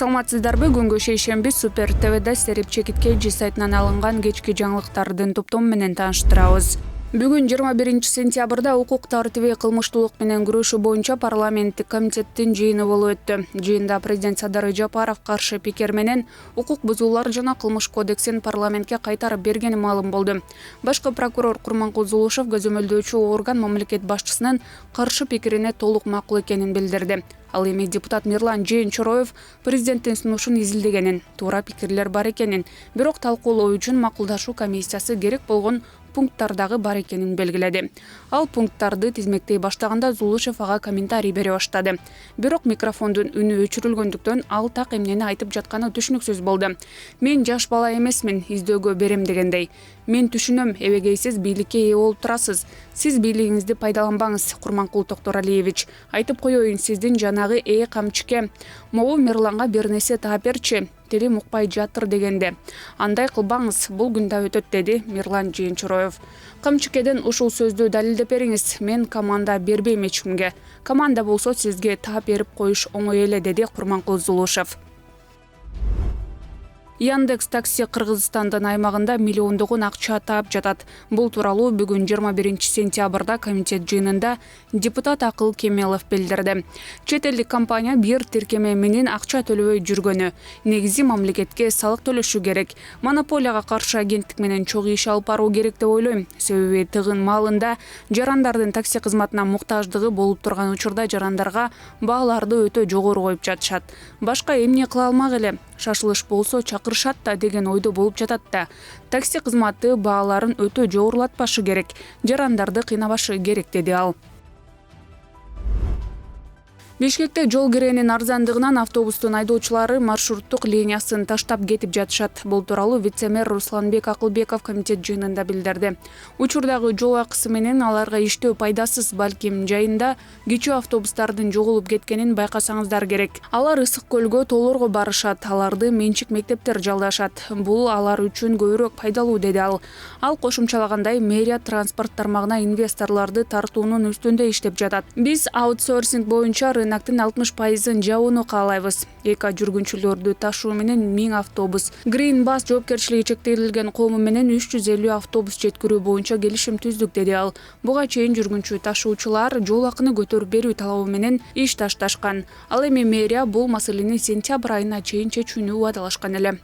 Саламатсыздарбы? Күнгө шейшемби Супер ТВда Серип Чекиткейжи сайтынан алынган кечки жаңылыктардын топтому менен тааныштырабыз. Бүгүн 21 сентябрда укук тартиби кылмыштуулук менен күрөшүү боюнча парламенттик комитеттин жыйыны болуп өттү. Жыйында президент Садыр Жапаров каршы пикир менен укук бузуулар жана кылмыш кодексин парламентке кайтарып бергени маалым болду. Башкы прокурор Курманкул Зулушев көзөмөлдөөчү орган мамлекет башчысынын каршы пикирине толук макул экенин билдирди. Ал эми депутат Мирлан Жээнчороев президенттин сунушун изилдегенин, туура пикирлер бар экенин, бирок талкуулоо үчүн макулдашуу комиссиясы керек болгон пункттардагы бар экенин белгиледи. Ал пункттарды тизмектей баштаганда Зулушев ага комментарий бере баштады. Бирок микрофондун үнү өчүрүлгөндүктөн ал так эмнени айтып жатканы түшүнүксүз болду. Мен жаш бала эмесмин, издөөгө берем дегендей. Мен түшүнөм, эбегейсиз бийликке ээ болуп турасыз. Сиз бийлигиңизди пайдаланбаңыз, Курманкул Токторалиевич. Айтып коеюн, сиздин жанагы камчыке. Могу Мирланга бир нерсе таап берчи. Телим укпай жатыр дегенде. Андай кылбаңыз, бул күн да өтөт, деди Мирлан Жээнчороев. Камчыкеден ушул сөздү далилдеп бериңиз. Мен команда бербейм эч кимге. Команда болсо сизге таап берип коюш оңой эле, деди Курманкул Зулушев. Яндекс такси Кыргызстандын аймагында миллиондогон акча таап жатат. Бул тууралуу бүгүн 21 сентябрда комитет жыйынында депутат Акыл Кемелов билдирди. Чет элдик компания бир тиркеме менен акча төлөбөй жүргөнү, негизи мамлекетке салык төлөшү керек. Монополияга каршы агенттик менен чогуу иш алып баруу керек деп ойлойм. Себеби тыгын маалында жарандардын такси кызматына муктаждыгы болуп турган учурда жарандарга бааларды өтө жогору коюп жатышат. Башка эмне кыла алмак эле? Шашылыш болсо чакырышат да деген ойдо болуп жатат да. Такси кызматы бааларын өтө жогорулатпашы керек, жарандарды кыйнабашы керек, деди ал. Бишкекте жол киренин арзандыгынан автобустун айдоочулары маршруттук линиясын таштап кетип жатышат. Бул тууралуу вице-мэр Русланбек Акылбеков комитет жыйынында билдирди. Учурдагы жол акысы менен аларга иштөө пайдасыз, балким жайында кичүү автобустардын жоголуп кеткенин байкасаңыздар керек. Алар Ысык көлгө тоолорго барышат, аларды менчик мектептер жалдашат. Бул алар үчүн көбүрөөк пайдалуу, деди ал. Ал кошумчалагандай, мэрия транспорт тармагына инвесторлорду тартуунун үстүндө иштеп жатат. Биз аутсорсинг боюнча рыноктун 60%-ын жабууну каалайбыз. Эка жүргүнчүлөрдү ташуу менен 1000 автобус. Green Bus жоопкерчилиги чектелген кому менен 350 автобус жеткирүү боюнча келишим түздүк, деди ал. Буга чейин жүргүнчү ташуучулар жол акыны көтөрүп берүү талабы менен иш ташташкан. Ал эми мэрия бул маселени сентябрь айына чейин чечүүнү убадалашкан эле.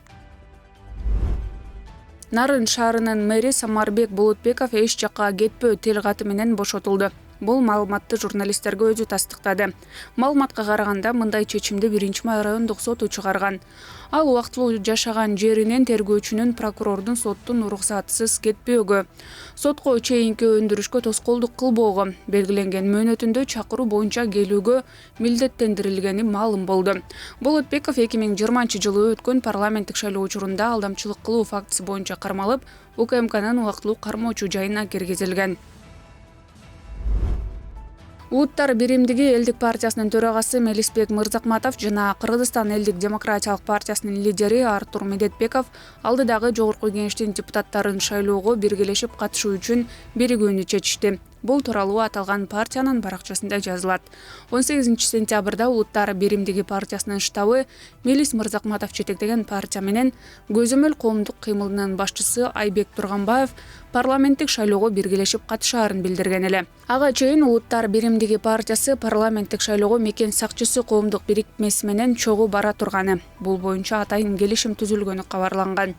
Нарын шаарынын мэри Самарбек Болотбеков эч жакка кетпөө тил каты менен бошотулду. Бул маалыматты журналисттерге өзү тастыктады. Маалыматка караганда мындай чечимди 1-май райондук соту чыгарган. Ал убактылуу жашаган жеринен тергөөчүнүн прокурордун соттун уруксатысыз кетпөөгө, сотко чейинки өндүрүшкө тоскоолдук кылбоого, белгиленген мөөнөтүндө чакыруу боюнча келүүгө милдеттендирилгени маалым болду. Болотбеков 2020-жылы өткөн парламенттик шайлоо учурунда алдамчылык кылуу фактысы боюнча кармалып, УКМКнын убактылуу кармоочу жайына киргизилген. Улуттар биримдиги элдик партиясынын төрагасы Мелисбек Мырзакматов жана Кыргызстан элдик демократиялык партиясынын лидери Артур Медетбеков алдыдагы жогорку кеңештин депутаттарын шайлоого биргелешип катышуу үчүн биригүүнү чечишти. Бул тууралуу аталган партиянын баракчасында жазылат. 18 сентябрда Улуттар биримдиги партиясынын штабы Мелис Мырзакматов жетектеген партия менен Көзөмөл коомдук кыймылынын башчысы Айбек Турганбаев парламенттик шайлоого биргелешип катышаарын билдирген эле. Ага чейин Улуттар биримдиги партиясы парламенттик шайлоого мекен сакчысы коомдук бирикмеси менен чогуу бара турганы. Бул боюнча атайын келишим түзүлгөнү кабарланган.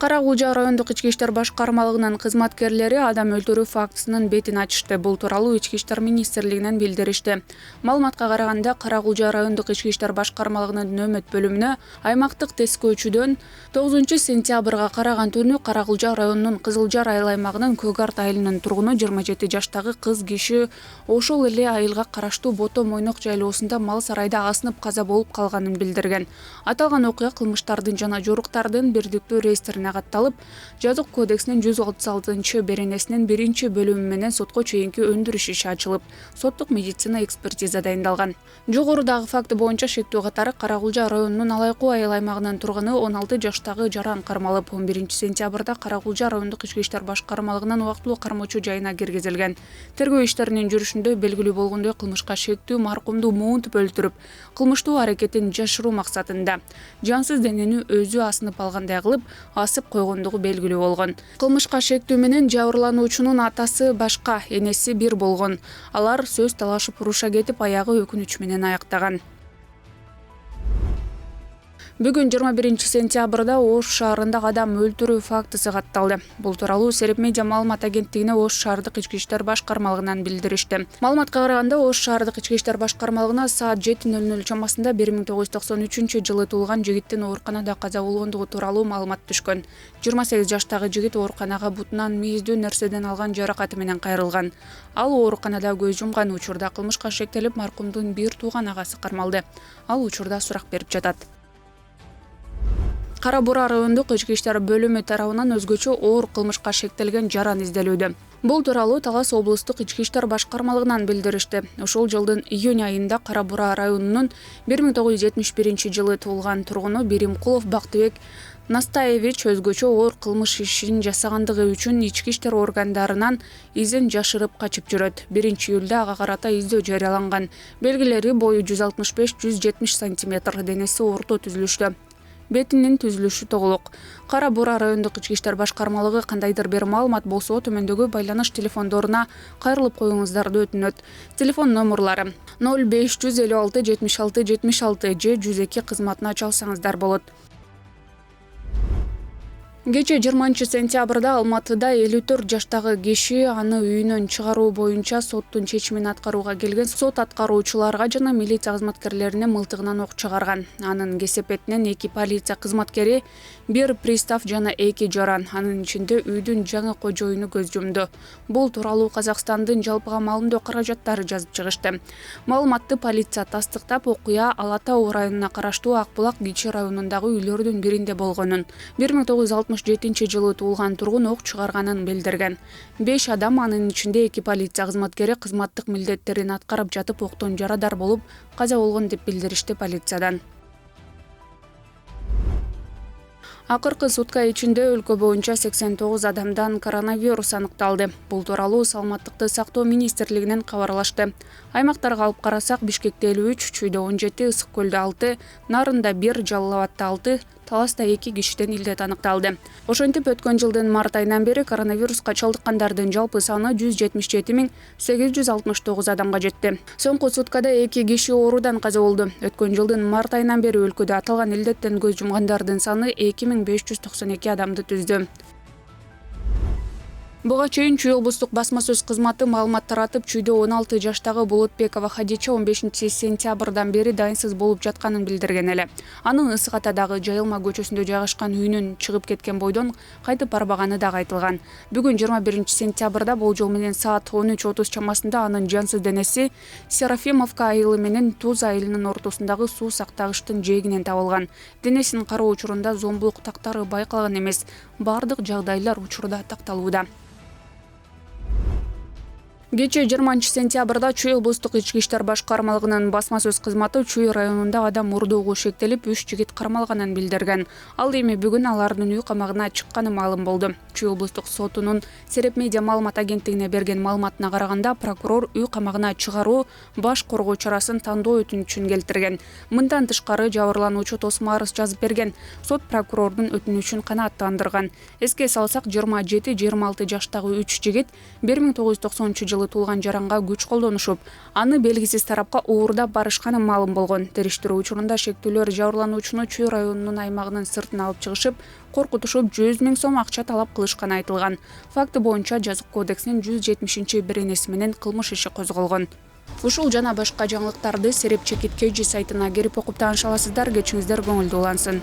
Карагулжа райондук ички иштер башкармалыгынын кызматкерлери адам өлтүрүү фактысынын бетин ачышты. Бул тууралуу Ички иштер министрлигинен билдиришти. Маалыматка караганда, Карагулжа райондук ички иштер башкармалыгынын нөөмөт бөлүмүнө аймактык тескөөчүдөн 9 сентябрга караган түнү Карагулжа районунун Кызылжар айыл аймагынын Көк Арт айылынын тургуну 27 жаштагы кыз киши ошол эле айылга караштуу Бото Мойнок жайлоосунда мал сарайда асынып каза болуп калганын билдирген. Аталган окуя кылмыштардын жана жоруктардын бирдиктүү реестрине канагатталып, Жазык кодексинин 136-беренесинин 1-бөлүмү менен сотко чейинки өндүрүш иши ачылып, соттук медицина экспертиза дайындалган. Жогорудагы факты боюнча шектүү катары Каракулжа районунун Алайкуу айыл аймагынын тургуну 16 жаштагы Жаран кармалып, 11-сентябрда Каракулжа райондук ички иштер башкармалыгынын убактылуу кармоочу жайына киргизилген. Тергөө иштеринин жүрүшүндө белгилүү болгондой кылмышка шектүү маркумду муунтуп өлтүрүп, кылмыштуу аракетин жашыруу максатында жансыз денени өзү асынып алгандай кылып, асып койгондугу белгилүү болгон. Кылмышка шектүү менен жабырлануучунун атасы башка, энеси бир болгон. Алар сөз талашып уруша кетип, аягы өкүнүч менен аяктаган. Бүгүн 21-сентябрда Ош шаарында адам өлтүрүү фактысы катталды. Бул тууралуу Сереп медиа маалымат агенттигине Ош шаардык ички иштер башкармалыгынан билдиришти. Маалыматка караганда, Ош шаардык ички иштер башкармалыгына саат 7:00 чамасында 1993 туулган жигиттин ооруканада каза болгондугу тууралуу маалымат түшкөн. 28 жаштагы жигит ооруканага бутунан мээздүү нерседен алган жаракаты менен кайрылган. Ал ооруканада көз жумган учурда кылмышка шектелип, маркумдун бир тууган агасы кармалды. Ал учурда сурак берип жатат. Кара Бура райондук ички иштер бөлүмү тарабынан өзгөчө оор кылмышка шектелген Жаран изделүүдө. Бул тууралуу Талас облустук ички иштер башкармалыгынан билдиришти. Ошол жылдын июнь айында Кара Бура районунун 1971 туулган тургуну Беримкулов Бактыбек Настаевич өзгөчө оор кылмыш ишин жасагандыгы үчүн ички иштер органдарынан изин жашырып качып жүрөт. 1-июлда ага карата издөө жарыяланган. Белгилери бою 165-170 см, денеси орто түзүлүштө. Бетинин түзүлүшү тоголок. Кара Бура райондук ички иштер башкармалыгы кандайдыр бир маалымат болсо, төмөндөгү байланыш телефондоруна кайрылып коюңуздарды өтүнөт. Телефон номерлары 0556 76 76 же 102 кызматына чалсаңыздар болот. Кечээ 20-сентябрда Алматыда 54 жаштагы киши аны үйүнөн чыгаруу боюнча соттун чечимин аткарууга келген сот аткаруучуларга жана милиция кызматкерлерине мылтыгынан ок чыгарган. Анын кесепетинен 2 полиция кызматкери, 1 пристав жана 2 жаран, анын ичинде үйдүн жаңы кожоюну көз жумду. Бул тууралуу Казакстандын жалпыга маалымдоо каражаттары жазып чыгышты. Маалыматты полиция тастыктап, окуя Ала Тоо районуна караштуу Акбулак Кичи районундагы үйлөрдүн биринде болгонун, 1967 туулган тургун ок чыгарганын билдирген. 5 адам, анын ичинде 2 полиция кызматкери кызматтык милдеттерин аткарып жатып октон жарадар болуп каза болгон деп билдиришти полициядан. Акыркы сутка ичинде өлкө боюнча 89 адамдан коронавирус аныкталды. Бул тууралуу Саламаттыкты сактоо министрлигинен кабарлашты. Аймактарга алып карасак, Бишкекте 53, Чүйдө 17, Ысык Көлдө 6, Нарында 1, Жалал Абадта 6, Таласта 2 кишиден илдет аныкталды. Ошентип өткөн жылдын март айынан бери коронавируска чалдыккандардын жалпы саны 177.869 адамга жетти. Соңку суткада 2 киши оорудан каза болду. Өткөн жылдын март айынан бери өлкөдө аталган илдеттен көз жумгандардын саны 2592 адамды түздү. Буга чейин Чүй облустук басма сөз кызматы маалымат таратып, Чүйдө 16 жаштагы Болотбекова Хадича 15-сентябрдан бери дайынсыз болуп жатканын билдирген эле. Анын Ысык Атадагы Жайылма көчөсүндө жайгашкан үйүнөн чыгып кеткен бойдон кайтып барбаганы да айтылган. Бүгүн 21-сентябрда болжол менен саат 13:30 чамасында анын жансыз денеси Серафимовка айылы менен Туз айылынын ортосундагы суу сактагычтын жээгинен табылган. Денесин кароо учурунда зомбулук тактары байкалган эмес. Бардык жагдайлар учурда такталууда. Кечээ 20-сентябрда Чүй облустук ички иштер башкармалыгынын басма сөз кызматы Чүй районунда адам урдоого шектелип 3 жигит кармалганын билдирген. Ал эми бүгүн алардын үй камагына чыкканы маалым болду. Чүй облустук сотунун Сереп медиа маалымат агенттигине берген маалыматына караганда, прокурор үй камагына чыгаруу баш коргоо чарасын тандоо өтүнүчүн келтирген. Мындан тышкары жабырлануучу тосмо арыз жазып берген. Сот прокурордун өтүнүчүн канааттандырган. Эске салсак, 27-26 жаштагы 3 жигит 1990 туулган Жаранга күч колдонушуп, аны белгисиз тарапка уурдап барышканы маалым болгон. Териштирүү учурунда шектүүлөр жабырлануучуну Чүй районунун аймагынын сыртына алып чыгышып, коркутушуп 100 000 сом акча талап кылышканы айтылган. Факты боюнча Жазык кодексинин 170-беренеси менен кылмыш иши козголгон. Ушул жана башка жаңылыктарды Сереп Чекиткейжи сайтына кирип окуп тааныша аласыздар. Кечиңиздер көңүлдүү улансын.